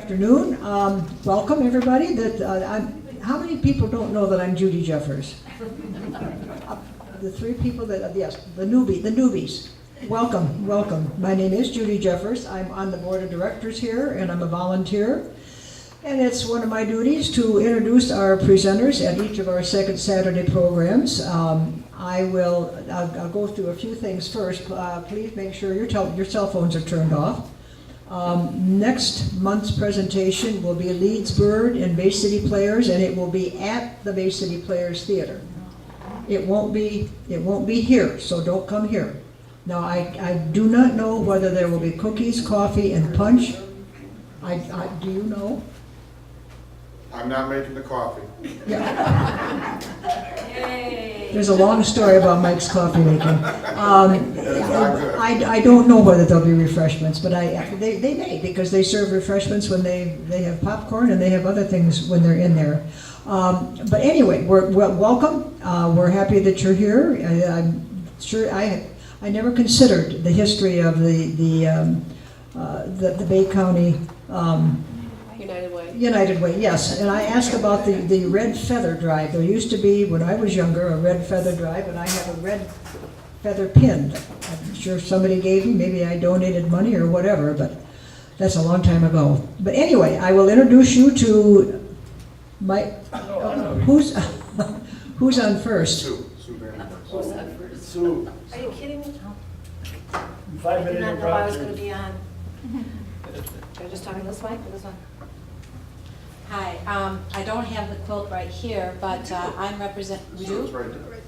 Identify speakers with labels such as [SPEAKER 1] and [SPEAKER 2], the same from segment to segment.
[SPEAKER 1] afternoon. Welcome, everybody. How many people don't know that I'm Judy Jeffers? The three people that, yes, the newbies. Welcome, welcome. My name is Judy Jeffers. I'm on the board of directors here, and I'm a volunteer. And it's one of my duties to introduce our presenters at each of our second Saturday programs. I'll go through a few things first. Please make sure your cell phones are turned off. Next month's presentation will be Leeds Bird and Bay City Players, and it will be at the Bay City Players Theater. It won't be here, so don't come here. Now, I do not know whether there will be cookies, coffee, and punch. Do you know?
[SPEAKER 2] I'm not making the coffee.
[SPEAKER 1] Yeah. There's a long story about Mike's coffee making. I don't know whether there'll be refreshments, but they may, because they serve refreshments when they have popcorn and they have other things when they're in there. But anyway, we're welcome. We're happy that you're here. I'm sure I never considered the history of the Bay County. United Way, yes. And I asked about the red feather drive. There used to be, when I was younger, a red feather drive, and I have a red feather pin. I'm sure somebody gave me, maybe I donated money or whatever, but that's a long time ago. But anyway, I will introduce you to my, who's on first?
[SPEAKER 2] Sue first.
[SPEAKER 3] Sue.
[SPEAKER 4] Are you kidding me?
[SPEAKER 3] 5
[SPEAKER 4] I did
[SPEAKER 3] minutes.
[SPEAKER 4] not know I was going to be on. Should I just talk this way or this one? Hi, I don't have the quilt right here, but I'm representing.
[SPEAKER 2] Sue's right there.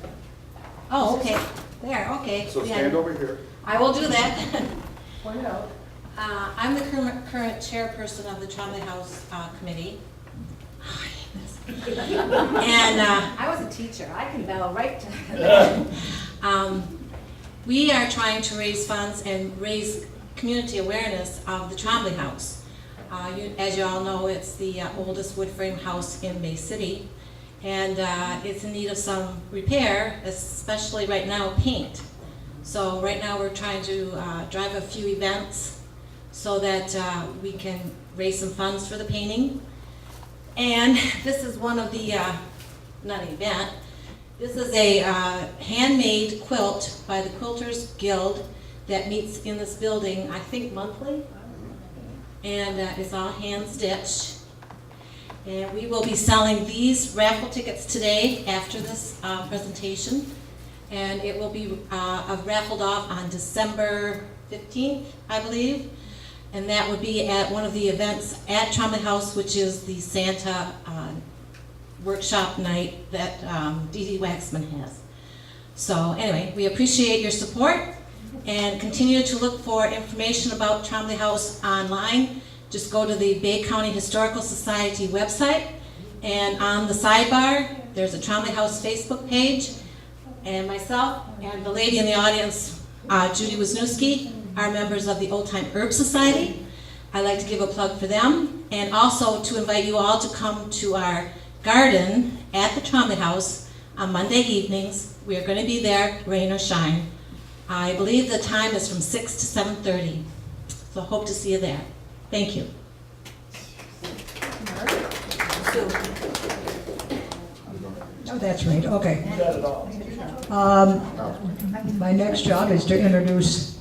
[SPEAKER 4] Oh, okay, there, okay.
[SPEAKER 2] So
[SPEAKER 4] Yeah.
[SPEAKER 2] stand over here.
[SPEAKER 4] I will do that.
[SPEAKER 1] Point it out.
[SPEAKER 4] I'm the current chairperson of the Trombley House Committee. And I was a teacher, I can bell right to we are trying to raise funds and raise community awareness of the Trombley House. As you all know, it's the oldest wood frame house in Bay City, and it's in need of some repair, especially right now paint. So right now we're trying to drive a few events so that we can raise some funds for the painting. And this is one of the, not an event, this is a handmade quilt by the Quilters Guild that meets in this building, I think monthly. And it's all hand stitched. And we will be selling these raffle tickets today after this presentation. And it will be raffled off on December 15th, I believe. And that would be at one of the events at Trombley House, which is the Santa workshop night that Dee Dee Waxman has. So anyway, we appreciate your support and continue to look for information about Trombley House online. Just go to the Bay County Historical Society website, and on the sidebar there's a Trombley House Facebook page, and myself and the lady in the audience, Judy Wisniewski, are members of the Old Time Herb Society. I'd like to give a plug for them, and also to invite you all to come to our garden at the Trombley House on Monday evenings. We are going to be there, rain or shine. I believe the time is from 6 to 7:30, so hope to see you there. Thank you.
[SPEAKER 1] Oh, that's right, okay.
[SPEAKER 3] You got it all.
[SPEAKER 1] My next job is to introduce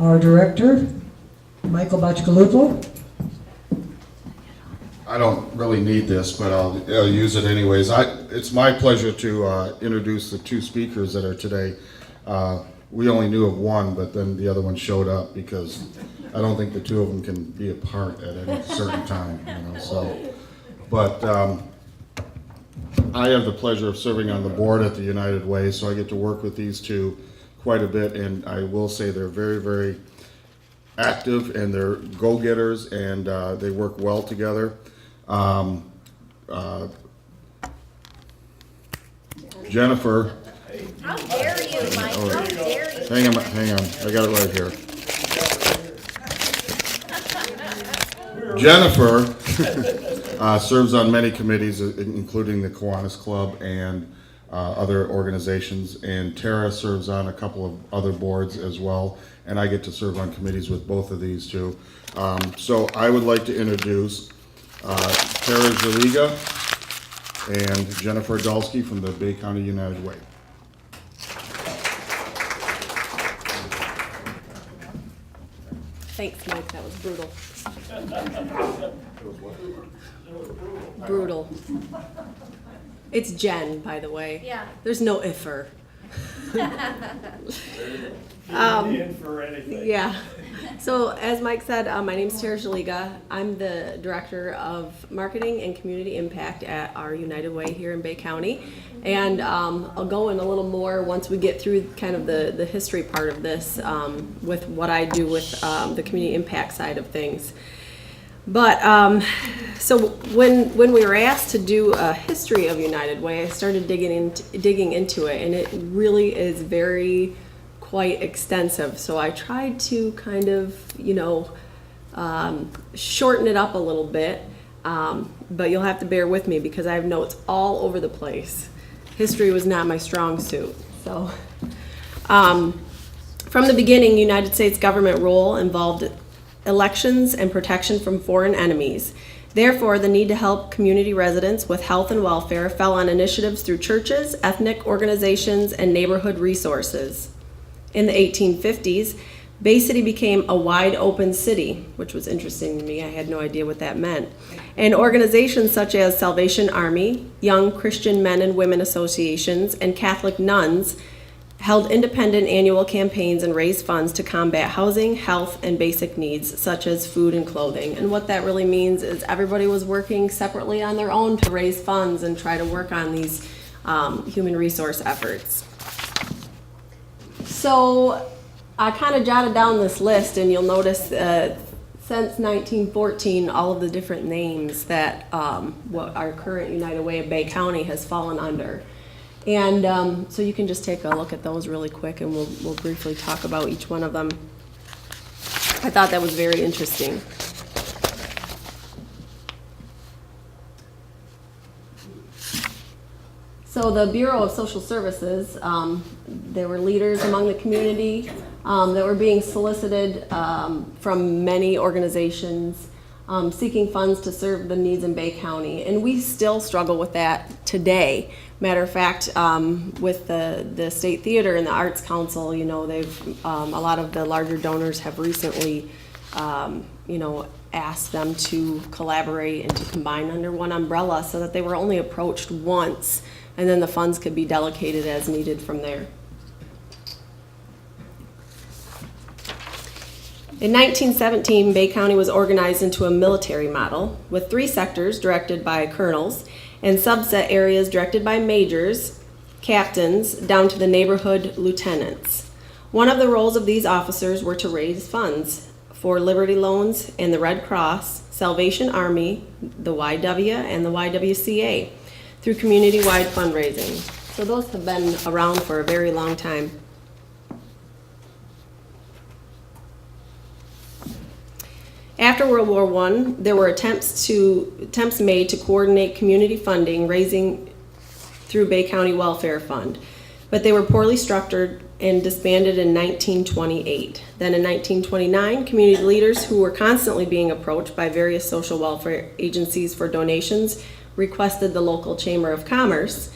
[SPEAKER 1] our director, Michael Bachkalupo.
[SPEAKER 2] I don't really need this, but I'll use it anyways. It's my pleasure to introduce the two speakers that are today. We only knew of one, but then the other one showed up because I don't think the two of them can be apart at any certain time, so. But I have the pleasure of serving on the board at the United Way, so I get to work with these two quite a bit, and I will say they're very, very active, and they're go-getters, and they work well together. Jennifer.
[SPEAKER 4] How dare you, Mike? How dare you?
[SPEAKER 2] Hang on, I got it right here. Jennifer serves on many committees, including the Kiwanis Club and other organizations, and Tara serves on a couple of other boards as well, and I get to serve on committees with both of these two. So I would like to introduce Tera Szeliga and Jennifer Dulski from the Bay County United Way.
[SPEAKER 5] Thanks, Mike, that was brutal. Brutal. It's Jen, by the way.
[SPEAKER 6] Yeah.
[SPEAKER 5] There's no iffer.
[SPEAKER 3] In for anything.
[SPEAKER 5] Yeah. So as Mike said, my name's Tera Wieland. I'm the Director of Marketing and Community Impact at our United Way here in Bay County. And I'll go in a little more once we get through kind of the history part of this with what I do with the community impact side of things. But so when we were asked to do a history of United Way, I started digging into it, and it really is quite extensive. So I tried to kind of, shorten it up a little bit, but you'll have to bear with me because I have notes all over the place. History was not my strong suit. So from the beginning, United States government role involved elections and protection from foreign enemies. Therefore, the need to help community residents with health and welfare fell on initiatives through churches, ethnic organizations, and neighborhood resources. In the 1850s, Bay City became a wide open city, which was interesting to me. I had no idea what that meant. And organizations such as Salvation Army, Young Christian Men and Women Associations, and Catholic nuns held independent annual campaigns and raised funds to combat housing, health, and basic needs such as food and clothing. And what that really means is everybody was working separately on their own to raise funds and try to work on these human resource efforts. So I kind of jotted down this list, and you'll notice since 1914, all of the different names that what our current United Way of Bay County has fallen under. And so you can just take a look at those really quick, and we'll briefly talk about each one of them. I thought that was very interesting. So the Bureau of Social Services, there were leaders among the community that were being solicited from many organizations seeking funds to serve the needs in Bay County. And we still struggle with that today. Matter of fact, with the State Theater and the Arts Council, they've a lot of the larger donors have recently, asked them to collaborate and to combine under one umbrella so that they were only approached once, and then the funds could be delegated as needed from there. In 1917, Bay County was organized into a military model with 3 sectors directed by colonels and subset areas directed by majors, captains, down to the neighborhood lieutenants. One of the roles of these officers were to raise funds for Liberty Loans and the Red Cross, Salvation Army, the YW, and the YWCA through community-wide fundraising. So those have been around for a very long time. After World War I, there were attempts made to coordinate community funding raising through Bay County Welfare Fund, but they were poorly structured and disbanded in 1928. Then in 1929, community leaders who were constantly being approached by various social welfare agencies for donations requested the local Chamber of Commerce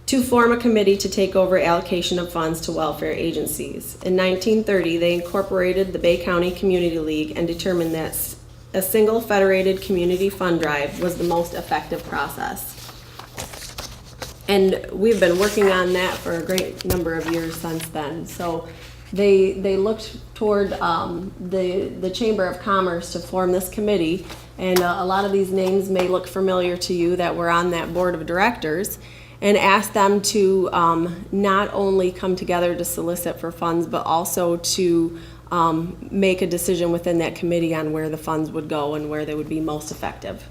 [SPEAKER 5] to form a committee to take over allocation of funds to welfare agencies. In 1930, they incorporated the Bay County Community League and determined that a single federated community fund drive was the most effective process. And we've been working on that for a great number of years since then. So they looked toward the Chamber of Commerce to form this committee, and a lot of these names may look familiar to you that were on that board of directors, and asked them to not only come together to solicit for funds, but also to make a decision within that committee on where the funds would go and where they would be most effective.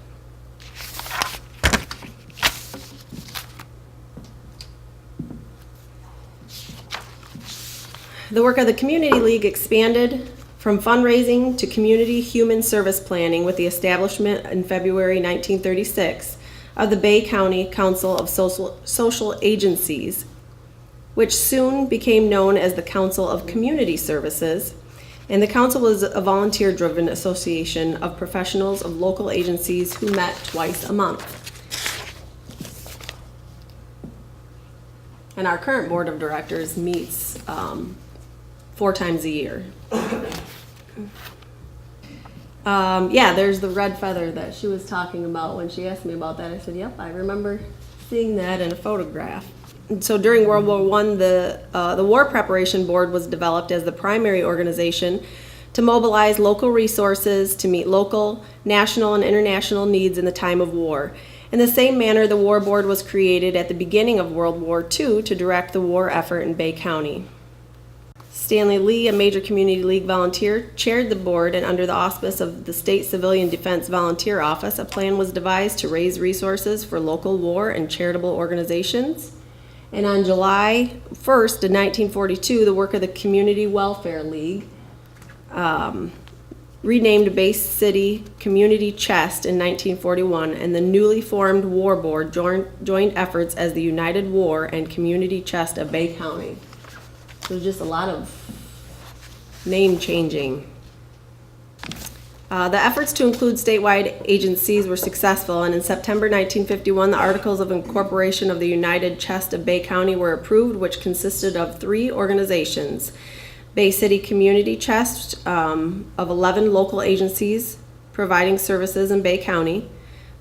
[SPEAKER 5] The work of the Community League expanded from fundraising to community human service planning with the establishment in February 1936 of the Bay County Council of Social Agencies, which soon became known as the Council of Community Services. And the council was a volunteer-driven association of professionals of local agencies who met twice a month. And our current board of directors meets 4 times a year. Yeah, there's the red feather that she was talking about when she asked me about that. I said, yep, I remember seeing that in a photograph. And so during World War I, the War Preparation Board was developed as the primary organization to mobilize local resources to meet local, national, and international needs in the time of war. In the same manner, the War Board was created at the beginning of World War II to direct the war effort in Bay County. Stanley Lee, a major community league volunteer, chaired the board, and under the auspice of the State Civilian Defense Volunteer Office, a plan was devised to raise resources for local war and charitable organizations. And on July 1st, in 1942, the work of the Community Welfare League, renamed Bay City Community Chest in 1941, and the newly formed War Board joined efforts as the United War and Community Chest of Bay County. So just a lot of name changing. The efforts to include statewide agencies were successful, and in September 1951, the Articles of Incorporation of the United Chest of Bay County were approved, which consisted of 3 organizations: Bay City Community Chest of 11 local agencies providing services in Bay County,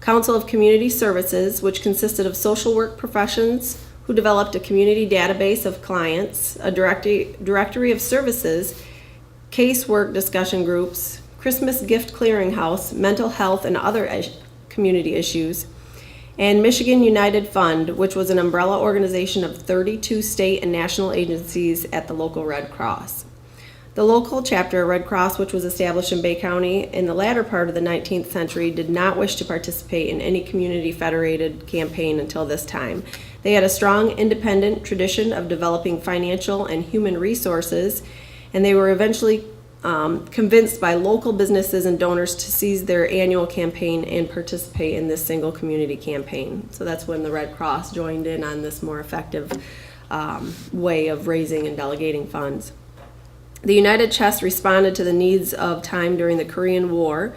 [SPEAKER 5] Council of Community Services, which consisted of social work professions who developed a community database of clients, a directory of services, casework discussion groups, Christmas gift clearinghouse, mental health and other community issues, and Michigan United Fund, which was an umbrella organization of 32 state and national agencies at the local Red Cross. The local chapter of Red Cross, which was established in Bay County in the latter part of the 19th century, did not wish to participate in any community federated campaign until this time. They had a strong independent tradition of developing financial and human resources, and they were eventually convinced by local businesses and donors to seize their annual campaign and participate in this single community campaign. So that's when the Red Cross joined in on this more effective way of raising and delegating funds. The United Chest responded to the needs of time during the Korean War,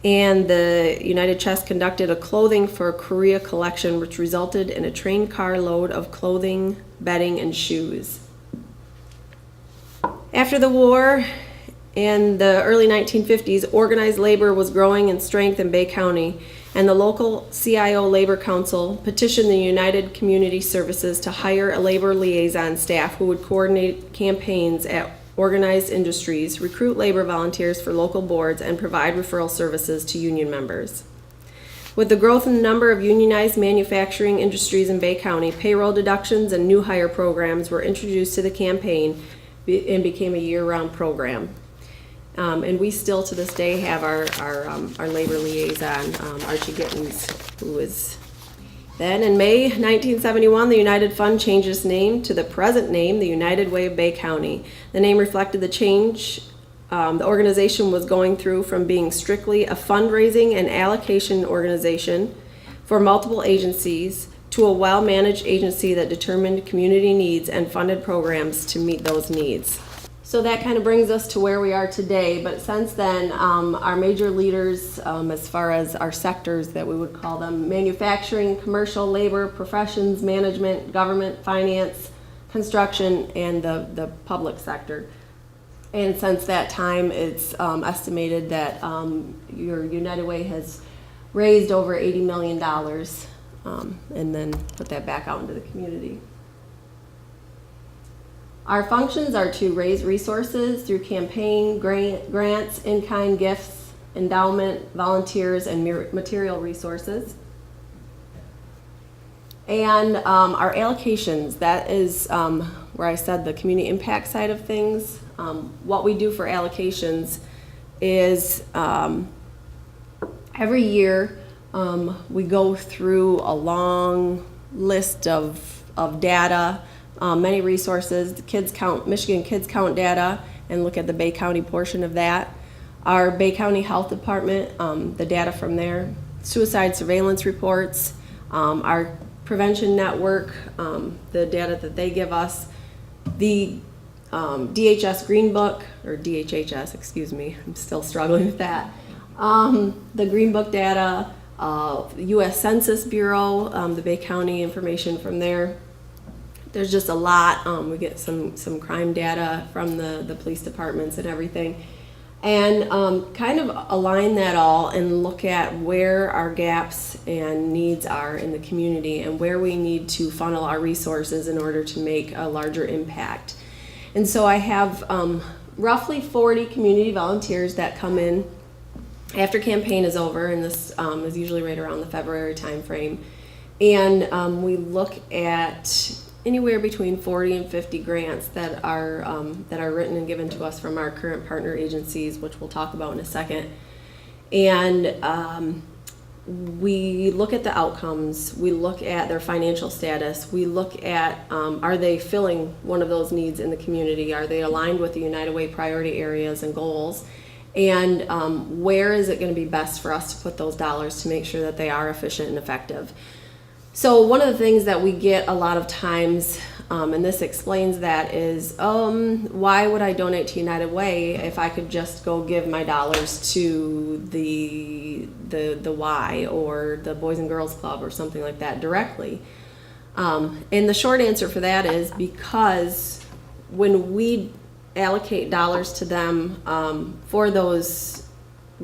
[SPEAKER 5] and the United Chest conducted a clothing for Korea collection, which resulted in a train car load of clothing, bedding, and shoes. After the war, in the early 1950s, organized labor was growing in strength in Bay County, and the local CIO Labor Council petitioned the United Community Services to hire a labor liaison staff who would coordinate campaigns at organized industries, recruit labor volunteers for local boards, and provide referral services to union members. With the growth in the number of unionized manufacturing industries in Bay County, payroll deductions and new hire programs were introduced to the campaign and became a year-round program. And we still to this day have our labor liaison, Archie Gittens, who is then in May 1971, the United Fund changed its name to the present name, the United Way of Bay County. The name reflected the change the organization was going through from being strictly a fundraising and allocation organization for multiple agencies to a well-managed agency that determined community needs and funded programs to meet those needs. So that kind of brings us to where we are today, but since then, our major leaders, as far as our sectors that we would call them, manufacturing, commercial, labor, professions, management, government, finance, construction, and the public sector. And since that time, it's estimated that your United Way has raised over $80 million and then put that back out into the community. Our functions are to raise resources through campaign, grants, in-kind gifts, endowment, volunteers, and material resources. And our allocations, that is where I said the community impact side of things. What we do for allocations is every year we go through a long list of data, many resources, the Kids Count, Michigan Kids Count data, and look at the Bay County portion of that. Our Bay County Health Department, the data from there, suicide surveillance reports, our prevention network, the data that they give us, the DHS Green Book, or DHHS, excuse me, I'm still struggling with that. The Green Book data, U.S. Census Bureau, the Bay County information from there. There's just a lot. We get some crime data from the police departments and everything. And kind of align that all and look at where our gaps and needs are in the community and where we need to funnel our resources in order to make a larger impact. And so I have roughly 40 community volunteers that come in after campaign is over, and this is usually right around the February timeframe. And we look at anywhere between 40 and 50 grants that are written and given to us from our current partner agencies, which we'll talk about in a second. And we look at the outcomes, we look at their financial status, we look at are they filling one of those needs in the community, are they aligned with the United Way priority areas and goals, and where is it going to be best for us to put those dollars to make sure that they are efficient and effective. So one of the things that we get a lot of times, and this explains that, is why would I donate to United Way if I could just go give my dollars to the Y or the Boys and Girls Club or something like that directly? And the short answer for that is because when we allocate dollars to them for those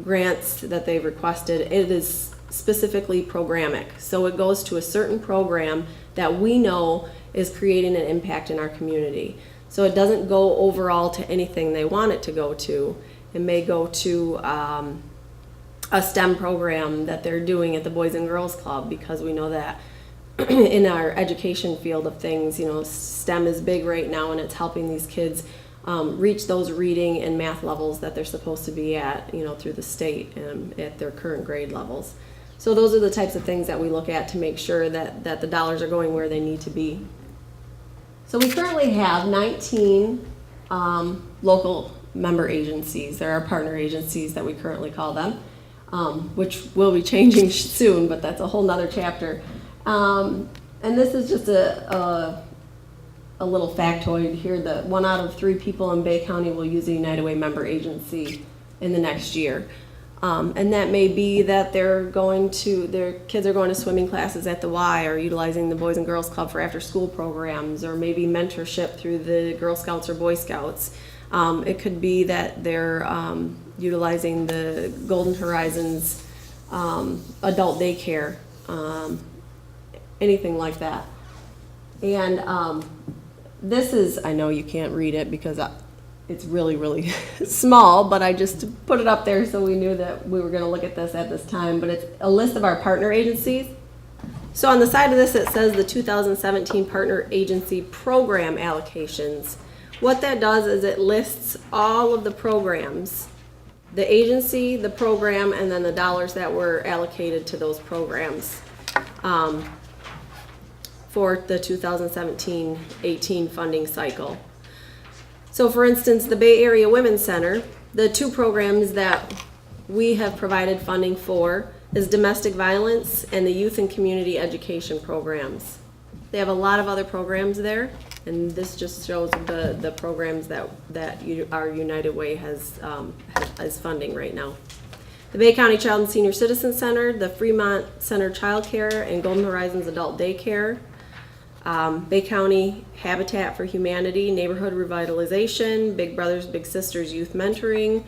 [SPEAKER 5] grants that they've requested, it is specifically programic. So it goes to a certain program that we know is creating an impact in our community. So it doesn't go overall to anything they want it to go to. It may go to a STEM program that they're doing at the Boys and Girls Club, because we know that in our education field of things, STEM is big right now, and it's helping these kids reach those reading and math levels that they're supposed to be at, through the state and at their current grade levels. So those are the types of things that we look at to make sure that the dollars are going where they need to be. So we currently have 19 local member agencies. There are partner agencies that we currently call them, which will be changing soon, but that's a whole nother chapter. And this is just a little factoid here that 1 out of 3 people in Bay County will use a United Way member agency in the next year. And that may be that their kids are going to swimming classes at the Y, or utilizing the Boys and Girls Club for after school programs, or maybe mentorship through the Girl Scouts or Boy Scouts. It could be that they're utilizing the Golden Horizons adult daycare, anything like that. And this is, I know you can't read it because it's really, really small, but I just put it up there so we knew that we were going to look at this at this time. But it's a list of our partner agencies. So on the side of this, it says the 2017 partner agency program allocations. What that does is it lists all of the programs, the agency, the program, and then the dollars that were allocated to those programs for the 2017-18 funding cycle. So for instance, the Bay Area Women's Center, the 2 programs that we have provided funding for is domestic violence and the youth and community education programs. They have a lot of other programs there, and this just shows the programs that our United Way has funding right now. The Bay County Child and Senior Citizen Center, the Fremont Center Child Care, and Golden Horizons Adult Daycare. Bay County Habitat for Humanity, Neighborhood Revitalization, Big Brothers Big Sisters Youth Mentoring,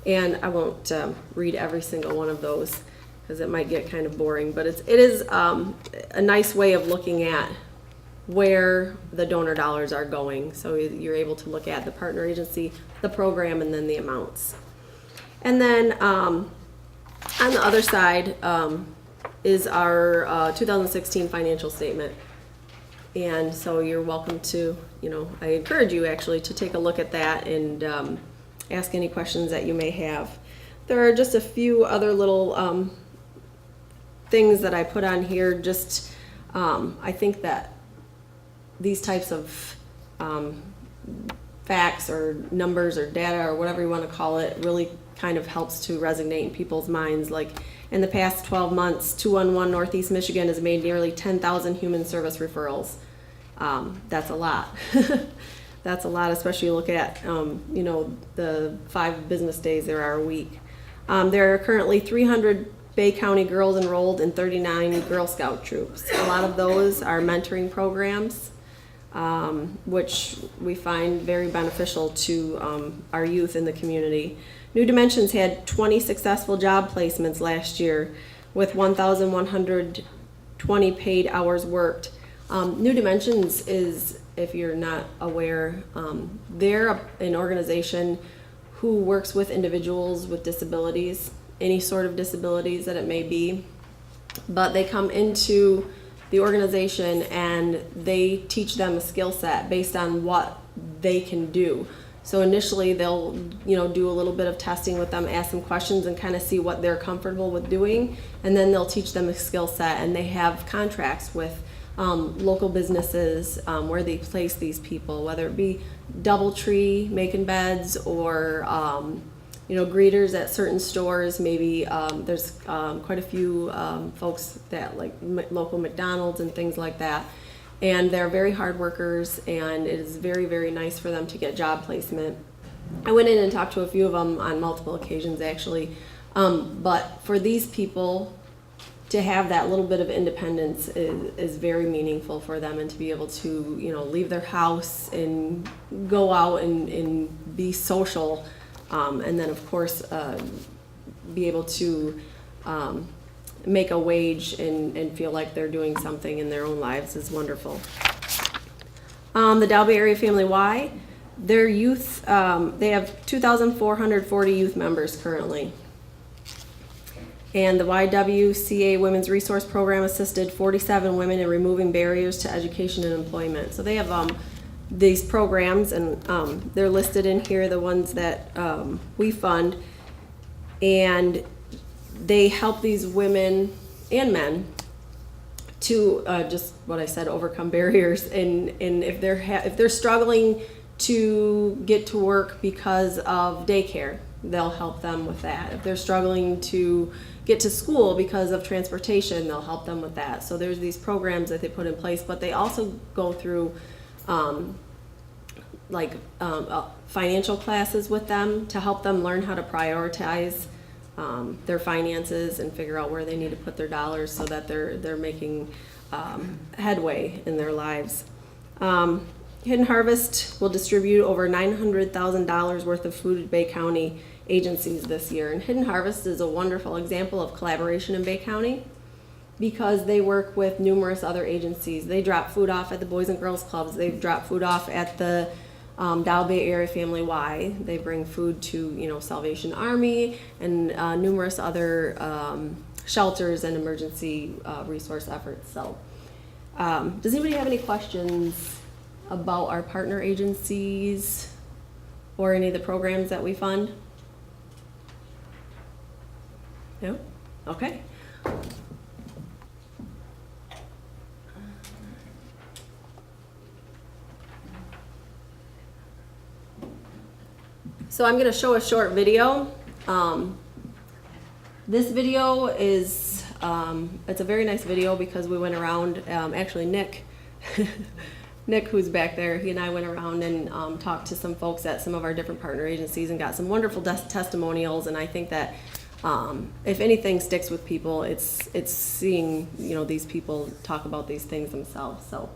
[SPEAKER 5] and I won't read every single one of those because it might get kind of boring, but it is a nice way of looking at where the donor dollars are going. So you're able to look at the partner agency, the program, and then the amounts. And then on the other side is our 2016 financial statement. And so you're welcome to, I encourage you actually to take a look at that and ask any questions that you may have. There are just a few other little things that I put on here. Just, I think that these types of facts or numbers or data or whatever you want to call it really kind of helps to resonate in people's minds. Like, In the past 12 months, 211 Northeast Michigan has made nearly 10,000 human service referrals. That's a lot. That's a lot, especially look at, the 5 business days there are a week. There are currently 300 Bay County girls enrolled in 39 Girl Scout troops. A lot of those are mentoring programs, which we find very beneficial to our youth in the community. New Dimensions had 20 successful job placements last year with 1,120 paid hours worked. New Dimensions is, if you're not aware, they're an organization who works with individuals with disabilities, any sort of disabilities that it may be. But they come into the organization and they teach them a skill set based on what they can do. So initially they'll, do a little bit of testing with them, ask them questions and kind of see what they're comfortable with doing. And then they'll teach them a skill set, and they have contracts with local businesses where they place these people, whether it be DoubleTree making beds or greeters at certain stores. Maybe there's quite a few folks that like local McDonald's and things like that. And they're very hard workers, and it is very, very nice for them to get job placement. I went in and talked to a few of them on multiple occasions, actually. But for these people to have that little bit of independence is very meaningful for them, and to be able to, leave their house and go out and be social. And then, of course, be able to make a wage and feel like they're doing something in their own lives is wonderful. The Dalby Area Family Y, their youth, they have 2,440 youth members currently. And the YWCA Women's Resource Program assisted 47 women in removing barriers to education and employment. So they have these programs, and they're listed in here, the ones that we fund. And they help these women and men to just what I said, overcome barriers. And if they're struggling to get to work because of daycare, they'll help them with that. If they're struggling to get to school because of transportation, they'll help them with that. So there's these programs that they put in place, but they also go through financial classes with them to help them learn how to prioritize their finances and figure out where they need to put their dollars so that they're making headway in their lives. Hidden Harvest will distribute over $900,000 worth of food to Bay County agencies this year. And Hidden Harvest is a wonderful example of collaboration in Bay County because they work with numerous other agencies. They drop food off at the Boys and Girls Clubs. They drop food off at the Dalby Area Family Y. They bring food to Salvation Army and numerous other shelters and emergency resource efforts. So does anybody have any questions about our partner agencies or any of the programs that we fund? No? Okay. So I'm going to show a short video. This video is, it's a very nice video because we went around, actually Nick, Nick, who's back there, he and I went around and talked to some folks at some of our different partner agencies and got some wonderful testimonials. And I think that if anything sticks with people, it's seeing these people talk about these things themselves. So.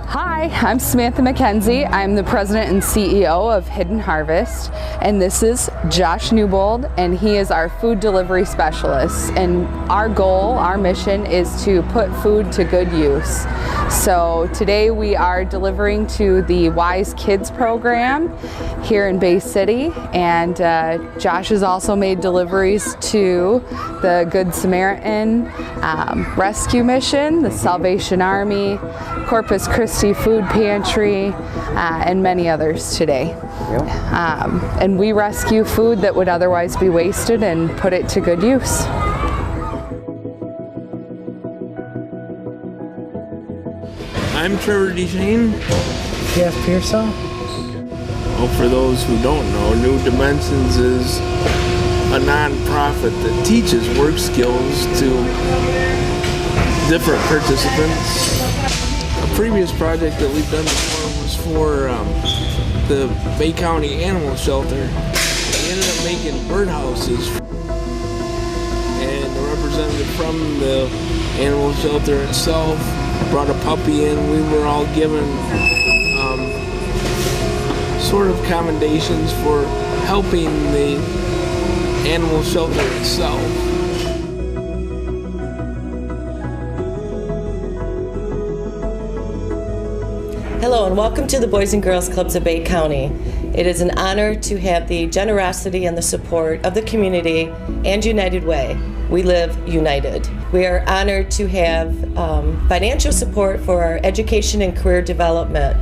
[SPEAKER 6] Hi, I'm Samantha McKenzie. I'm the president and CEO of Hidden Harvest, and this is Josh Newbold, and he is our food delivery specialist. And our goal, our mission is to put food to good use. So today we are delivering to the Wise Kids program here in Bay City, and Josh has also made deliveries to the Good Samaritan Rescue Mission, the Salvation Army, Corpus Christi Food Pantry, and many others today. And we rescue food that would otherwise be wasted and put it to good use.
[SPEAKER 7] I'm Trevor DeShane.
[SPEAKER 8] Jeff Pearsall.
[SPEAKER 7] Well, for those who don't know, New Dimensions is a non-profit that teaches work skills to different participants. A previous project that we've done before was for the Bay County Animal Shelter. We ended up making birdhouses, and the representative from the animal shelter itself brought a puppy in. We were all given sort of commendations for helping the animal shelter itself.
[SPEAKER 9] Hello and welcome to the Boys and Girls Clubs of Bay County. It is an honor to have the generosity and the support of the community and United Way. We live united. We are honored to have financial support for our education and career development.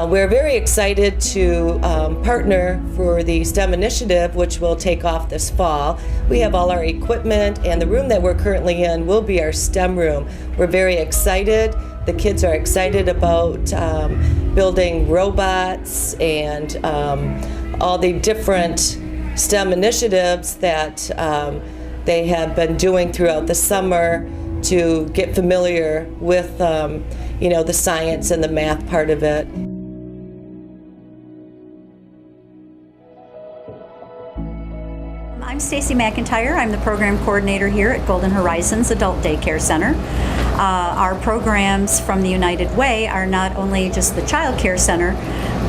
[SPEAKER 9] We're very excited to partner for the STEM initiative, which will take off this fall. We have all our equipment, and the room that we're currently in will be our STEM room. We're very excited. The kids are excited about building robots and all the different STEM initiatives that they have been doing throughout the summer to get familiar with the science and the math part of it.
[SPEAKER 10] I'm Stacy McIntyre. I'm the program coordinator here at Golden Horizons Adult Daycare Center. Our programs from the United Way are not only just the child care center,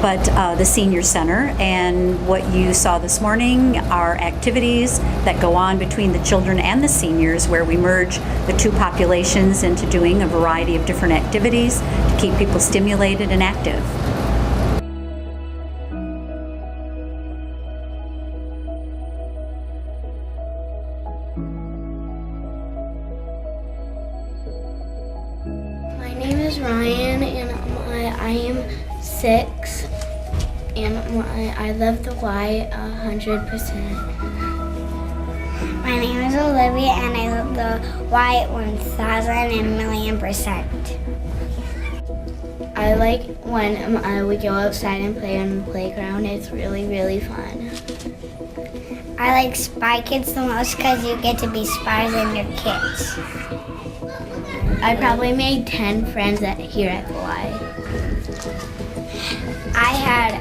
[SPEAKER 10] but the senior center. And what you saw this morning are activities that go on between the children and the seniors, where we merge the two populations into doing a variety of different activities to keep people stimulated and active.
[SPEAKER 11] My name is Ryan, and I am 6, and I love the Y 100%.
[SPEAKER 12] My name is Olivia, and I love the Y 1,000 and million%.
[SPEAKER 11] I like when we go outside and play on the playground. It's really, really fun.
[SPEAKER 12] I like Spy Kids the most because you get to be spies and your kids.
[SPEAKER 11] I probably made 10 friends here at the Y.
[SPEAKER 12] I had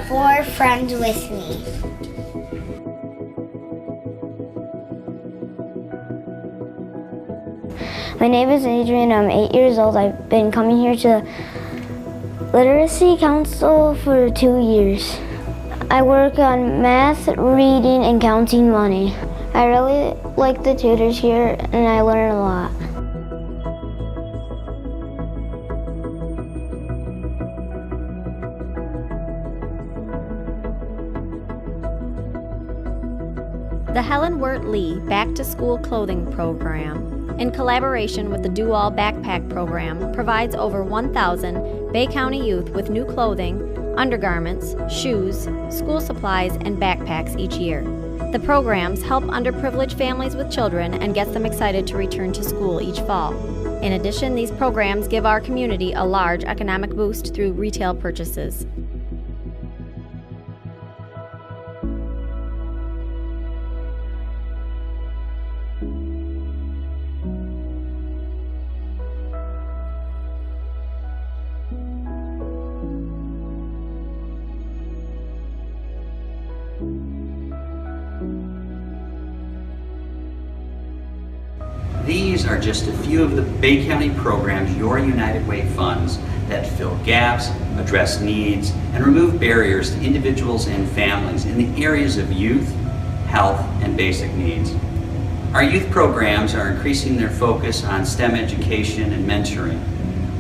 [SPEAKER 12] 4 friends with me.
[SPEAKER 13] My name is Adrian. I'm 8 years old. I've been coming here to Literacy Council for 2 years. I work on math, reading, and counting money. I really like the tutors here, and I learn a lot.
[SPEAKER 14] The Helen Wirt Lee Back to School Clothing Program, in collaboration with the Do All Backpack Program, provides over 1,000 Bay County youth with new clothing, undergarments, shoes, school supplies, and backpacks each year. The programs help underprivileged families with children and gets them excited to return to school each fall. In addition, these programs give our community a large economic boost through retail purchases.
[SPEAKER 15] These are just a few of the Bay County programs your United Way funds that fill gaps, address needs, and remove barriers to individuals and families in the areas of youth, health, and basic needs. Our youth programs are increasing their focus on STEM education and mentoring,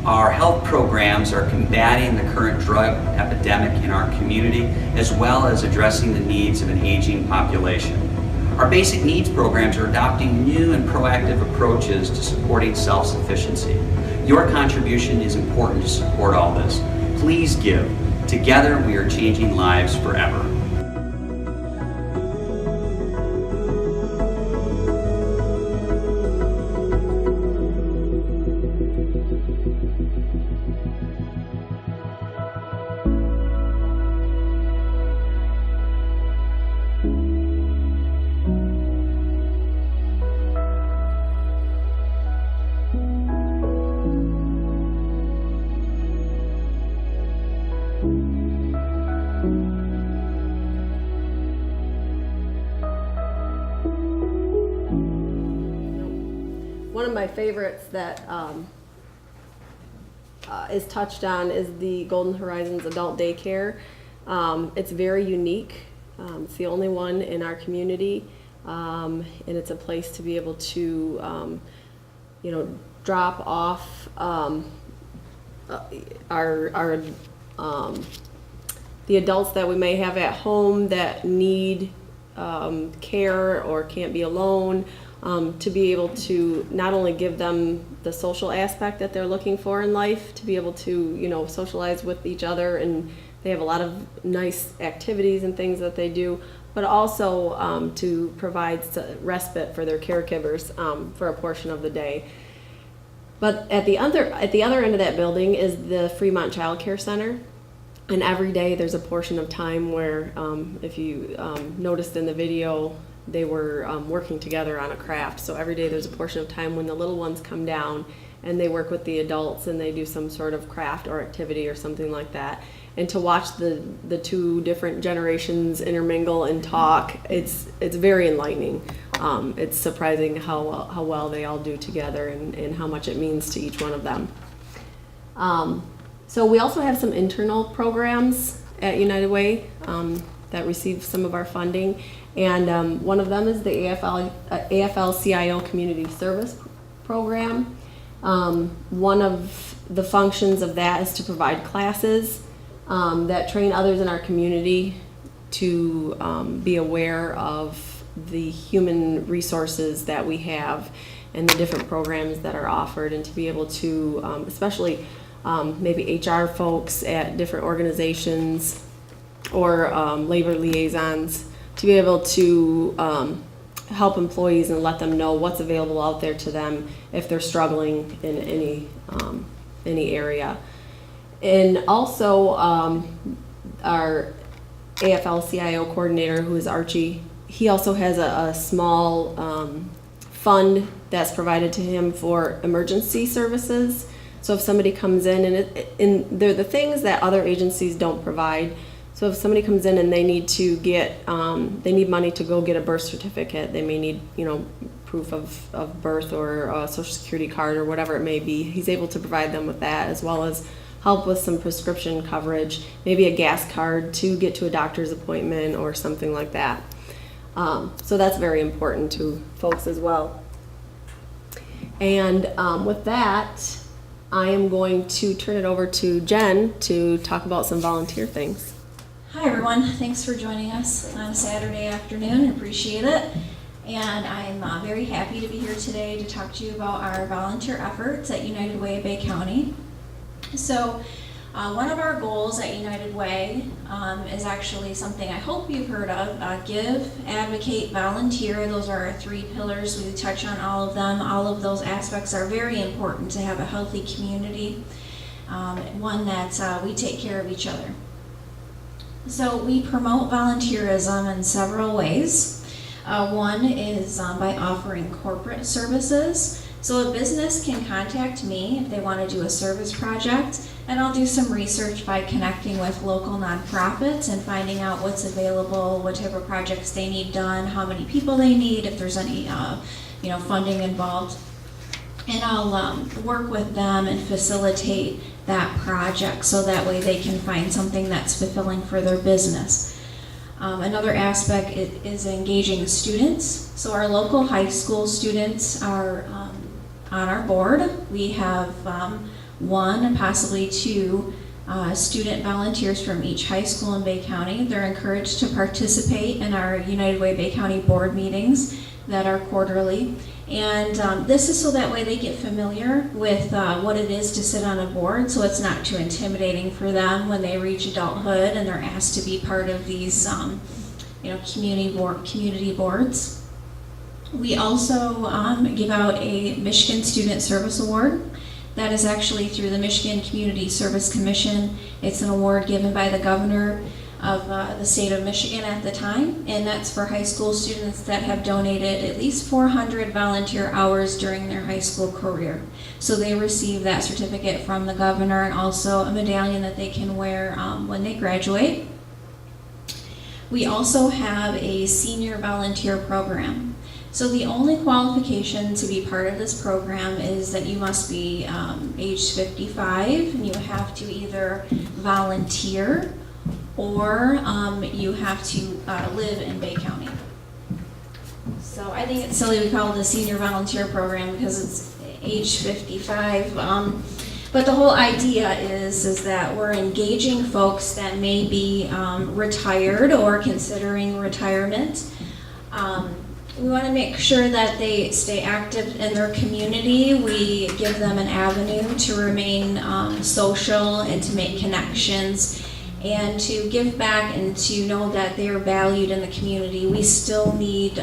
[SPEAKER 15] Our health programs are combating the current drug epidemic in our community, as well as addressing the needs of an aging population. Our basic needs programs are adopting new and proactive approaches to supporting self-sufficiency. Your contribution is important to support all this. Please give. Together, we are changing lives forever.
[SPEAKER 5] One of my favorites that is touched on is the Golden Horizons Adult Daycare. It's very unique. It's the only one in our community, and it's a place to be able to, drop off the adults that we may have at home that need care or can't be alone. To be able to not only give them the social aspect that they're looking for in life, to be able to, socialize with each other, and they have a lot of nice activities and things that they do, but also to provide respite for their caregivers for a portion of the day. But at the other end of that building is the Fremont Child Care Center. And every day there's a portion of time where, if you noticed in the video, they were working together on a craft. So every day there's a portion of time when the little ones come down and they work with the adults and they do some sort of craft or activity or something like that. And to watch the two different generations intermingle and talk, it's very enlightening. It's surprising how well they all do together and how much it means to each one of them. So we also have some internal programs at United Way that receive some of our funding. And one of them is the AFL-CIO Community Service Program. One of the functions of that is to provide classes that train others in our community to be aware of the human resources that we have and the different programs that are offered, and to be able to, especially maybe HR folks at different organizations or labor liaisons, to be able to help employees and let them know what's available out there to them if they're struggling in any area. And also our AFL-CIO coordinator, who is Archie, he also has a small fund that's provided to him for emergency services. So if somebody comes in, and they're the things that other agencies don't provide. So if somebody comes in and they need to get, they need money to go get a birth certificate, they may need, proof of birth or a social security card or whatever it may be, he's able to provide them with that, as well as help with some prescription coverage, maybe a gas card to get to a doctor's appointment or something like that. So that's very important to folks as well. And with that, I am going to turn it over to Jen to talk about some volunteer things.
[SPEAKER 16] Hi everyone, thanks for joining us on a Saturday afternoon, appreciate it. And I'm very happy to be here today to talk to you about our volunteer efforts at United Way of Bay County. So one of our goals at United Way is actually something I hope you've heard of, give, advocate, volunteer. Those are our 3 pillars. We touch on all of them. All of those aspects are very important to have a healthy community, one that we take care of each other. So we promote volunteerism in several ways. One is by offering corporate services. So a business can contact me if they want to do a service project, and I'll do some research by connecting with local nonprofits and finding out what's available, what type of projects they need done, how many people they need, if there's any funding involved. And I'll work with them and facilitate that project so that way they can find something that's fulfilling for their business. Another aspect is engaging students. So our local high school students are on our board. We have 1 and possibly 2 student volunteers from each high school in Bay County. They're encouraged to participate in our United Way Bay County board meetings that are quarterly. And this is so that way they get familiar with what it is to sit on a board, so it's not too intimidating for them when they reach adulthood and they're asked to be part of these community boards. We also give out a Michigan Student Service Award. That is actually through the Michigan Community Service Commission. It's an award given by the governor of the state of Michigan at the time, and that's for high school students that have donated at least 400 volunteer hours during their high school career. So they receive that certificate from the governor and also a medallion that they can wear when they graduate. We also have a senior volunteer program. So the only qualification to be part of this program is that you must be age 55, and you have to either volunteer or you have to live in Bay County. So I think it's silly we call it a senior volunteer program because it's age 55. But the whole idea is that we're engaging folks that may be retired or considering retirement. We want to make sure that they stay active in their community. We give them an avenue to remain social and to make connections and to give back and to know that they are valued in the community. We still need,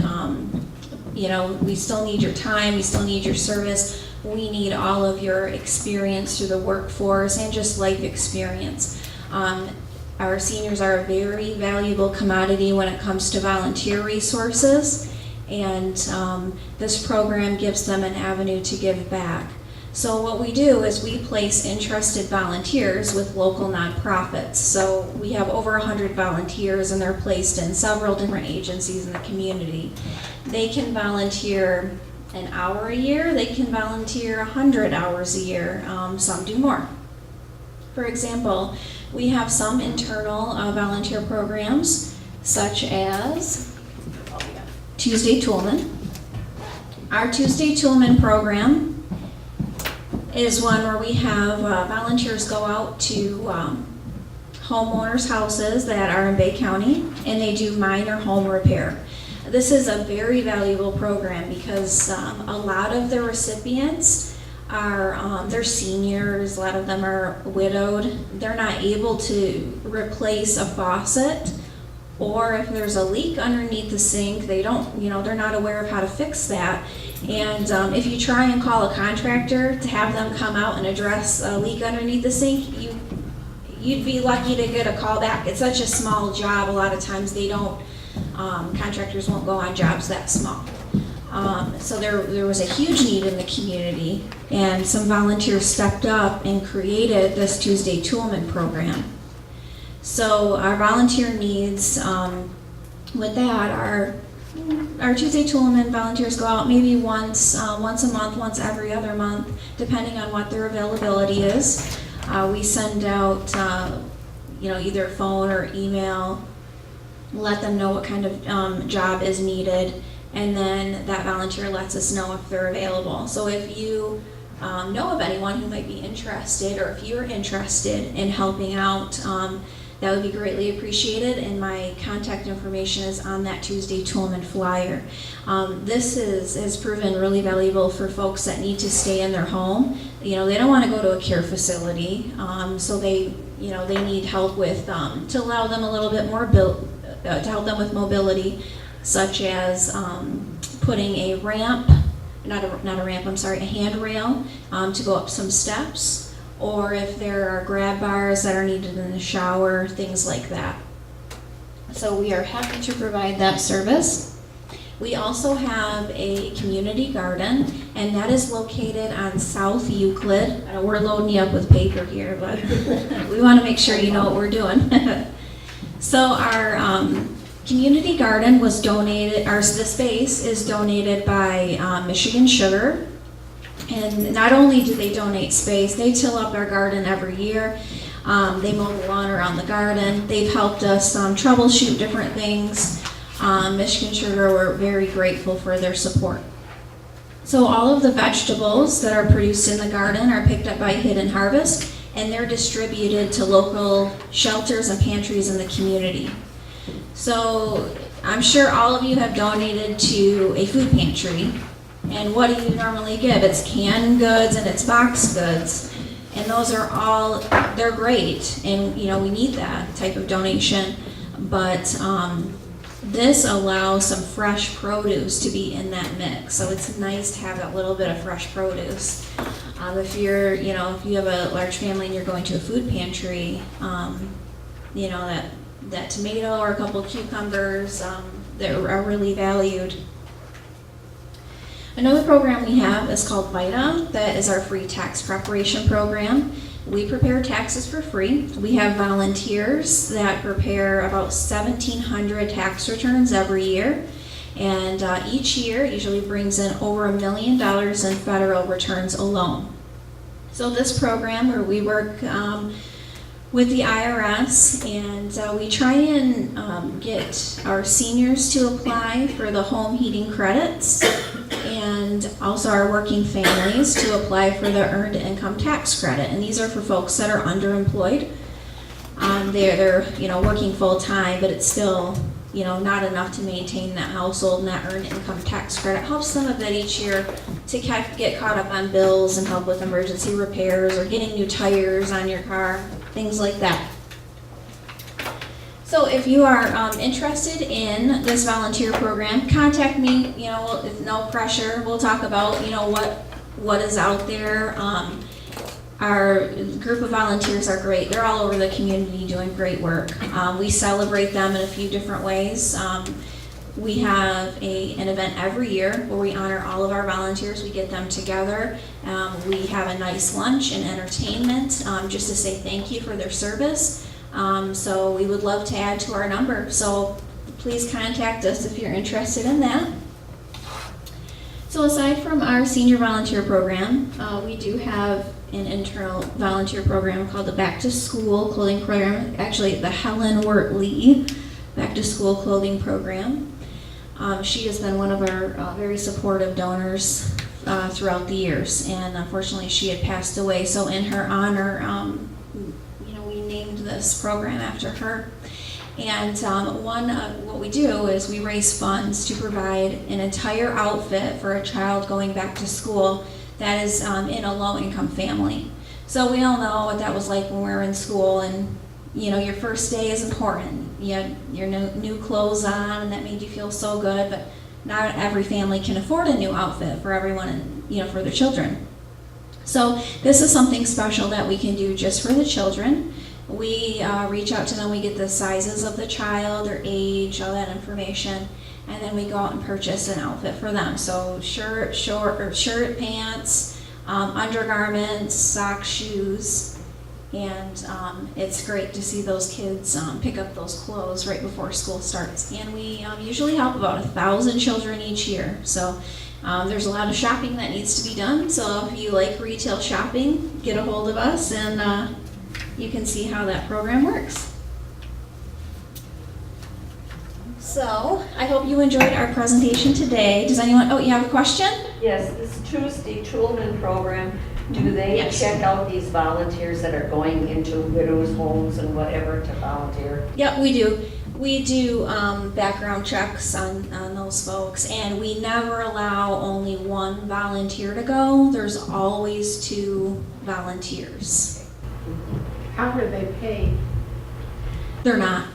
[SPEAKER 16] we still need your time, we still need your service. We need all of your experience through the workforce and just life experience. Our seniors are a very valuable commodity when it comes to volunteer resources, and this program gives them an avenue to give back. So what we do is we place interested volunteers with local nonprofits. So we have over 100 volunteers, and they're placed in several different agencies in the community. They can volunteer an hour a year, they can volunteer 100 hours a year, some do more. For example, we have some internal volunteer programs, such as Tuesday Toolman. Our Tuesday Toolman program is one where we have volunteers go out to homeowners' houses that are in Bay County, and they do minor home repair. This is a very valuable program because a lot of the recipients are they're seniors, a lot of them are widowed. They're not able to replace a faucet, or if there's a leak underneath the sink, they don't, they're not aware of how to fix that. And if you try and call a contractor to have them come out and address a leak underneath the sink, you'd be lucky to get a call back. It's such a small job, a lot of times they don't, contractors won't go on jobs that small. So there was a huge need in the community, and some volunteers stepped up and created this Tuesday Toolman program. So our volunteer needs with that are our Tuesday Toolman volunteers go out maybe once a month, once every other month, depending on what their availability is. We send out either phone or email, let them know what kind of job is needed, and then that volunteer lets us know if they're available. So if you know of anyone who might be interested, or if you're interested in helping out, that would be greatly appreciated, and my contact information is on that Tuesday Toolman flyer. This has proven really valuable for folks that need to stay in their home. They don't want to go to a care facility, so they need help with to allow them a little bit more to help them with mobility, such as putting a ramp, a handrail to go up some steps, or if there are grab bars that are needed in the shower, things like that. So we are happy to provide that service. We also have a community garden, and that is located on South Euclid. We're loading you up with paper here, but we want to make sure you know what we're doing. So our community garden was donated, the space is donated by Michigan Sugar. And not only do they donate space, they till up our garden every year. They mow the lawn around the garden. They've helped us troubleshoot different things. Michigan Sugar, we're very grateful for their support. So all of the vegetables that are produced in the garden are picked up by Hidden Harvest, and they're distributed to local shelters and pantries in the community. So I'm sure all of you have donated to a food pantry, and what do you normally give? It's canned goods and it's boxed goods, and those are all, they're great, and you know, we need that type of donation, but this allows some fresh produce to be in that mix, so it's nice to have that little bit of fresh produce. If you're, you know, if you have a large family and you're going to a food pantry, you know, that tomato or a couple of cucumbers, that are really valued. Another program we have is called VITA. That is our free tax preparation program. We prepare taxes for free. We have volunteers that prepare about 1,700 tax returns every year. And each year usually brings in over $1 million in federal returns alone. So this program where we work with the IRS, and we try and get our seniors to apply for the home heating credits, and also our working families to apply for the earned income tax credit. And these are for folks that are underemployed. They're you know, working full time, but it's still, you know, not enough to maintain that household, and that earned income tax credit helps them a bit each year to get caught up on bills and help with emergency repairs or getting new tires on your car, things like that. So if you are interested in this volunteer program, contact me. You know, with no pressure. We'll talk about, you know, what is out there. Our group of volunteers are great. They're all over the community doing great work. We celebrate them in a few different ways. We have an event every year where we honor all of our volunteers. We get them together. We have a nice lunch and entertainment just to say thank you for their service. So we would love to add to our number. So please contact us if you're interested in that. So aside from our senior volunteer program, we do have an internal volunteer program called the Back to School Clothing Program. Actually, the Helen Lee Back to School Clothing Program. She has been one of our very supportive donors throughout the years, and unfortunately she had passed away. So in her honor, you know, we named this program after her. And what we do is we raise funds to provide an entire outfit for a child going back to school that is in a low-income family. So we all know what that was like when we were in school, and you know, your first day is important. You had your new clothes on, and that made you feel so good, but not every family can afford a new outfit for everyone, and you know, for their children. So this is something special that we can do just for the children. We reach out to them, we get the sizes of the child, their age, all that information, and then we go out and purchase an outfit for them. So shirt, pants, undergarments, socks, shoes, and it's great to see those kids pick up those clothes right before school starts. And we usually help about 1,000 children each year. So there's a lot of shopping that needs to be done. So if you like retail shopping, get a hold of us, and you can see how that program works. So I hope you enjoyed our presentation today. Does anyone, you have a question?
[SPEAKER 17] Yes, this Tuesday Toolman program, do they check out these volunteers that are going into widows' homes and whatever to volunteer?
[SPEAKER 16] Yep, we do. We do background checks on those folks, and we never allow only one volunteer to go. There's always 2 volunteers.
[SPEAKER 18] How are they paid?
[SPEAKER 16] They're not.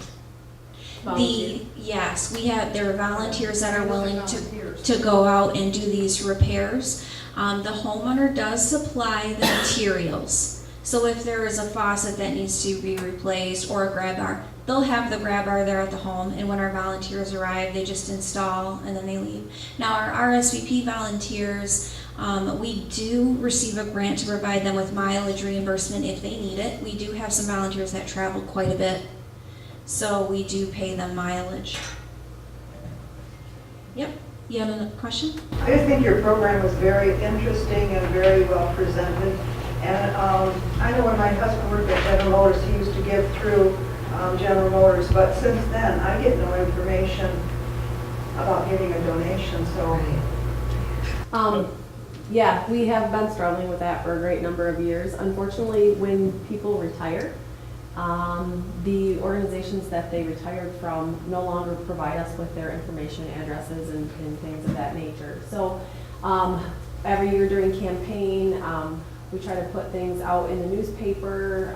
[SPEAKER 18] Volunteer.
[SPEAKER 16] Yes, there are volunteers that are willing to go out and do these repairs. The homeowner does supply the materials. So if there is a faucet that needs to be replaced or a grab bar, they'll have the grab bar there at the home, and when our volunteers arrive, they just install and then they leave. Now our RSVP volunteers, we do receive a grant to provide them with mileage reimbursement if they need it. We do have some volunteers that travel quite a bit, so we do pay them mileage. Yep. You have a question?
[SPEAKER 19] I just think your program was very interesting and very well presented. And I know when my husband worked at General Motors, he used to give through General Motors, but since then I get no information about getting a donation. So
[SPEAKER 5] Yeah, we have been struggling with that for a great number of years. Unfortunately, when people retire, the organizations that they retired from no longer provide us with their information, addresses, and things of that nature. So every year during campaign, we try to put things out in the newspaper.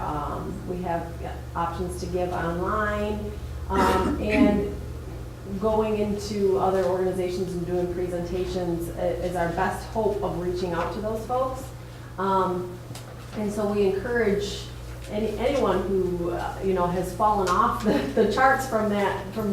[SPEAKER 5] We have options to give online, and going into other organizations and doing presentations is our best hope of reaching out to those folks. And so we encourage anyone who has fallen off the charts from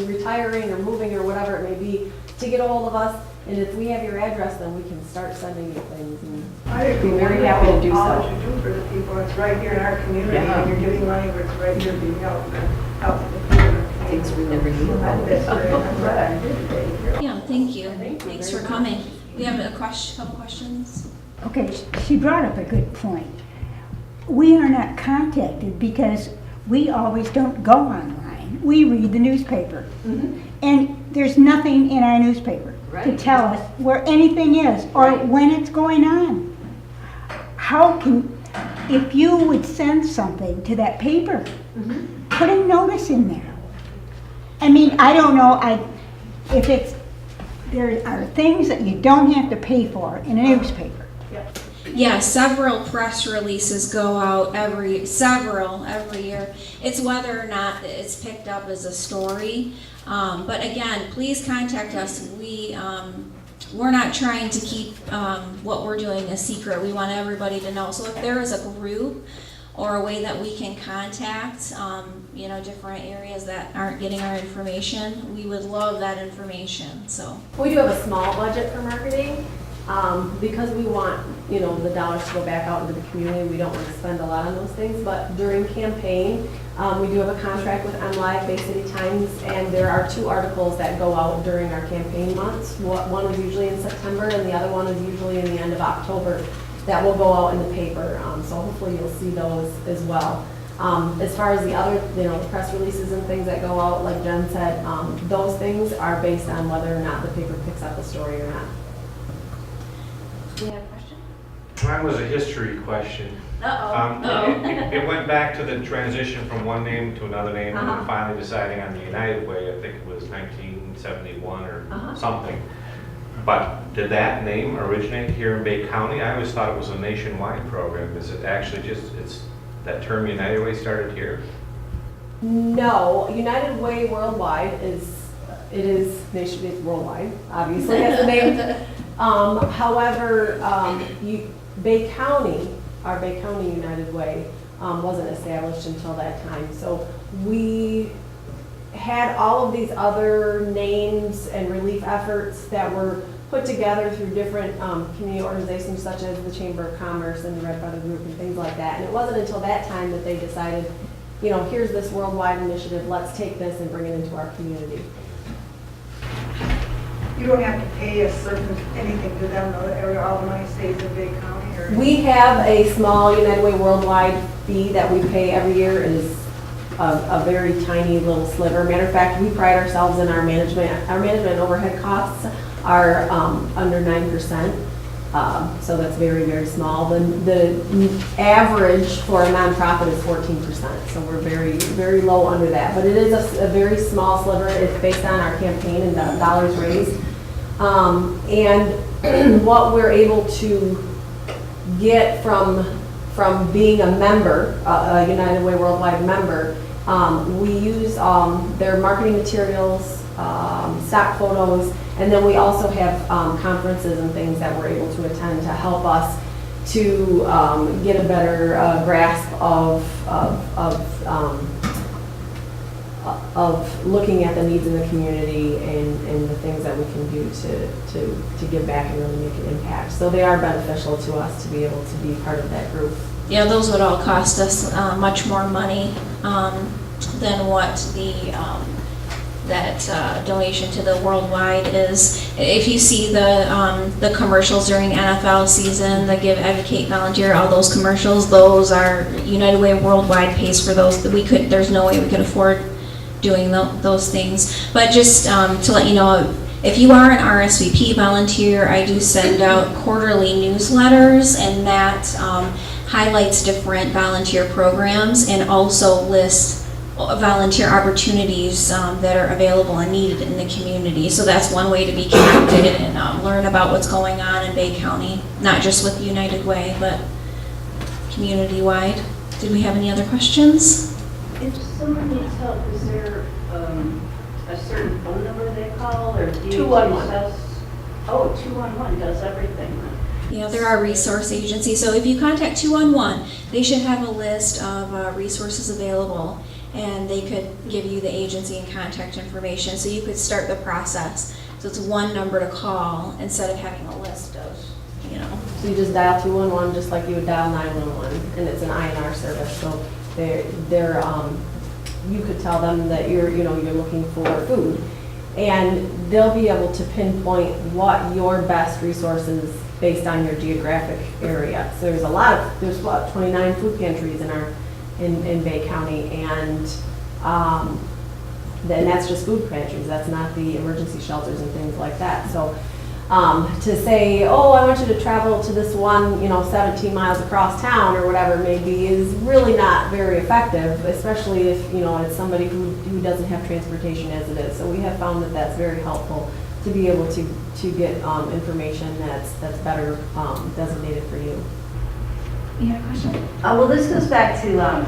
[SPEAKER 5] retiring or moving or whatever it may be, to get a hold of us. And if we have your address, then we can start sending you things. And
[SPEAKER 19] I agree.
[SPEAKER 5] be very happy to do
[SPEAKER 19] All
[SPEAKER 5] so.
[SPEAKER 19] that you do for the people, it's right here in our community,
[SPEAKER 5] Yeah.
[SPEAKER 19] and you're giving money, but it's right here being out to the people.
[SPEAKER 9] Things we never knew about.
[SPEAKER 19] That's great. I'm glad I did today.
[SPEAKER 16] Yeah, thank you. Thanks for coming. We have a couple questions.
[SPEAKER 20] Okay, she brought up a good point. We are not contacted because we always don't go online. We read the newspaper. And there's nothing in our newspaper to tell us where anything is or when it's going on. If you would send something to that paper, put a notice in there. I mean, I don't know, there are things that you don't have to pay for in a newspaper.
[SPEAKER 16] Yeah, several press releases go out every year. It's whether or not it's picked up as a story. But again, please contact us. We're not trying to keep what we're doing a secret. We want everybody to know. So if there is a group or a way that we can contact, different areas that aren't getting our information, we would love that information. So
[SPEAKER 5] we do have a small budget for marketing. Because we want, the dollars to go back out into the community, we don't want to spend a lot on those things. But during campaign, we do have a contract with MLive, Bay City Times, and there are 2 articles that go out during our campaign months. One is usually in September, and the other one is usually in the end of October. That will go out in the paper. So hopefully you'll see those as well. As far as the other, press releases and things that go out, like Jen said, those things are based on whether or not the paper picks up the story or not. Do you have a question?
[SPEAKER 21] Mine was a history question.
[SPEAKER 16] Uh-oh.
[SPEAKER 21] It went back to the transition from one name to another name, and then finally deciding on the United Way. I think it was 1971 or something. But did that name originate here in Bay County? I always thought it was a nationwide program. Is it actually it's that term United Way started here?
[SPEAKER 5] No, United Way Worldwide is nationwide, worldwide, obviously, that's the name. However, Bay County, our Bay County United Way, wasn't established until that time. So we had all of these other names and relief efforts that were put together through different community organizations such as the Chamber of Commerce and the Red Feather Group and things like that. And it wasn't until that time that they decided, here's this worldwide initiative, let's take this and bring it into our community.
[SPEAKER 19] You don't have to pay anything to them, though, all the money stays in Bay County, or?
[SPEAKER 5] We have a small United Way Worldwide fee that we pay every year. It is a very tiny little sliver. Matter of fact, we pride ourselves in our management. Our management and overhead costs are under 9%. So that's very, very small. The average for a nonprofit is 14%. So we're very, very low under that. But it is a very small sliver. It's based on our campaign and the dollars raised. And what we're able to get from being a member, a United Way Worldwide member, we use their marketing materials, stock photos, and then we also have conferences and things that we're able to attend to help us to get a better grasp of looking at the needs in the community and the things that we can do to give back and really make an impact. So they are beneficial to us to be able to be part of that group.
[SPEAKER 16] Yeah, those would all cost us much more money than what that donation to the worldwide is. If you see the commercials during NFL season, the Give, Educate, Volunteer, all those commercials, those are United Way Worldwide pays for those. There's no way we could afford doing those things. But just to let you know, If you are an RSVP volunteer, I do send out quarterly newsletters, and that highlights different volunteer programs and also lists volunteer opportunities that are available and needed in the community. So that's one way to be connected and learn about what's going on in Bay County, not just with United Way, but community-wide. Did we have any other questions?
[SPEAKER 17] If someone needs help, is there a certain phone number they call, or do you
[SPEAKER 18] 211.
[SPEAKER 17] Oh, 211 does everything.
[SPEAKER 16] Yeah, there are resource agencies. So if you contact 211, they should have a list of resources available, and they could give you the agency and contact information, so you could start the process. So it's one number to call instead of having a list of, you know.
[SPEAKER 5] So you just dial 211 just like you would dial 911, and it's an INR service. So you could tell them that you're looking for food, and they'll be able to pinpoint what your best resources based on your geographic area. So there's about 29 food pantries in Bay County, and that's just food pantries. That's not the emergency shelters and things like that. So to say, oh, I want you to travel to this one, 17 miles across town or whatever it may be, is really not very effective, especially if, it's somebody who doesn't have transportation as it is. So we have found that that's very helpful to be able to get information that's better designated for you.
[SPEAKER 16] You had a question?
[SPEAKER 1] Well, this goes back to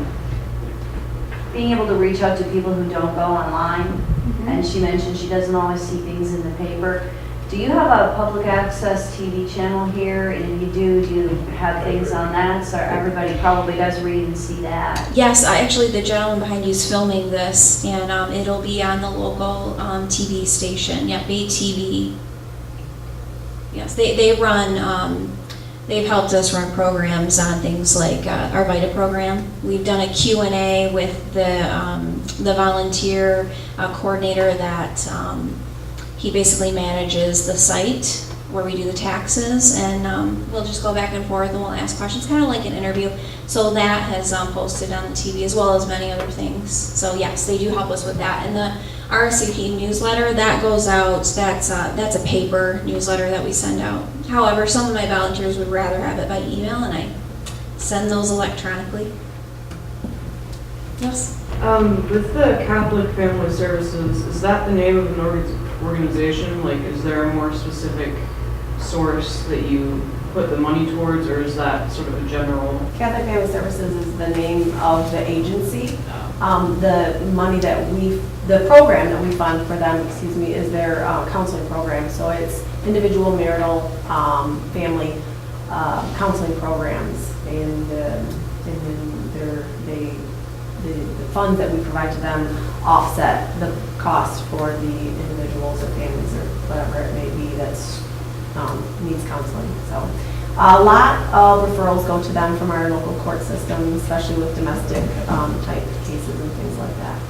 [SPEAKER 1] being able to reach out to people who don't go online.
[SPEAKER 16] Mm-hmm.
[SPEAKER 1] And she mentioned she doesn't always see things in the paper. Do you have a public access TV channel here? And if you do you have things on that? So everybody probably does read and see that.
[SPEAKER 16] Yes, actually the gentleman behind you is filming this, and it'll be on the local TV station. Yeah, Bay TV. Yes, they run, they've helped us run programs on things like our VITA program. We've done a Q&A with the volunteer coordinator that he basically manages the site where we do the taxes, and we'll just go back and forth and we'll ask questions, kind of like an interview. So that has posted on the TV as well as many other things. So yes, they do help us with that. And the RSVP newsletter, that goes out, that's a paper newsletter that we send out. However, some of my volunteers would rather have it by email, and I send those electronically. Yes?
[SPEAKER 22] With the Catholic Family Services, is that the name of an organization? Like, is there a more specific source that you put the money towards, or is that sort of a general?
[SPEAKER 5] Catholic Family Services is the name of the agency. The money the program that we fund for them, is their counseling program. So it's individual, marital, family counseling programs, and then the funds that we provide to them offset the cost for the individuals or families or whatever it may be that's needs counseling. So a lot of referrals go to them from our local court system, especially with domestic type cases and things like that.